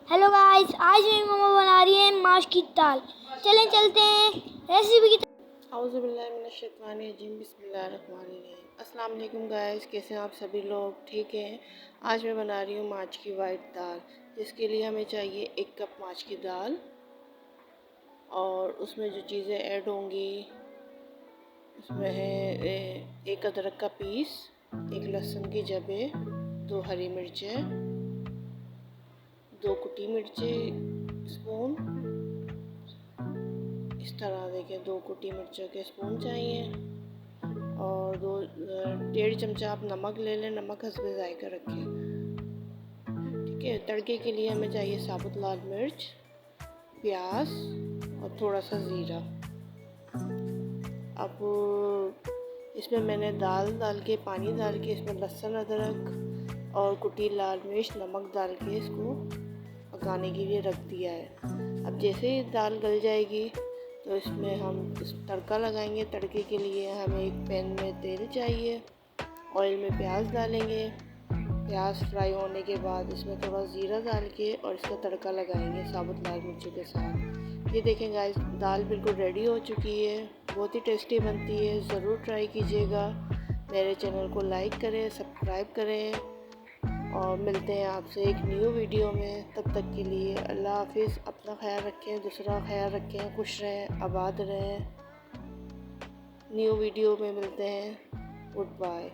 Hello guys, आज मेरी मम्मा बना रही है माश की दाल। चलें चलते हैं रेसिपी की तरफ। औज़ुबिल्लाहिमिनश्शैतानिर्रजीम बिस्मिल्लाहिर्रहमानिर्रहीम। अस्सलाम वालेकुम गाइस, कैसे हैं आप सभी लोग? ठीक हैं। आज मैं बना रही हूँ माछ की वाइट दाल, जिसके लिए हमें चाहिए 1 कप माछ की दाल। और उसमें जो चीज़ें ऐड होंगी उसमें है 1 अदरक का पीस, 1 लहसुन की जबे, 2 हरी मिर्चें, 2 कुटी मिर्चें स्पून, इस तरह देखिए 2 कुटी मिर्चों के स्पून चाहिए। और 1.5 चमचा आप नमक ले लें, नमक हस्बे ज़ायका रखें। ठीक है। तड़के के लिए हमें चाहिए साबुत लाल मिर्च, प्याज और थोड़ा सा ज़ीरा। अब इसमें मैंने दाल डाल के, पानी डाल के, इसमें लहसुन अदरक और कुटी लाल मिर्च नमक डाल के इसको पकाने के लिए रख दिया है। अब जैसे ही दाल गल जाएगी तो इसमें हम तड़का लगाएंगे। तड़के के लिए हमें एक पैन में तेल चाहिए, ऑयल में प्याज डालेंगे। प्याज फ्राई होने के बाद इसमें थोड़ा ज़ीरा डाल के और इसका तड़का लगाएंगे साबुत लाल मिर्चों के साथ। ये देखें गाइस, दाल बिल्कुल रेडी हो चुकी है। बहुत ही टेस्टी बनती है, ज़रूर ट्राई कीजिएगा। मेरे चैनल को लाइक करें, सब्सक्राइब करें और मिलते हैं आपसे एक न्यू वीडियो में। तब तक के लिए अल्लाह हाफिज़। अपना ख्याल रखें, दूसरा ख्याल रखें, खुश रहें, आबाद रहें। न्यू वीडियो में मिलते हैं। Good bye.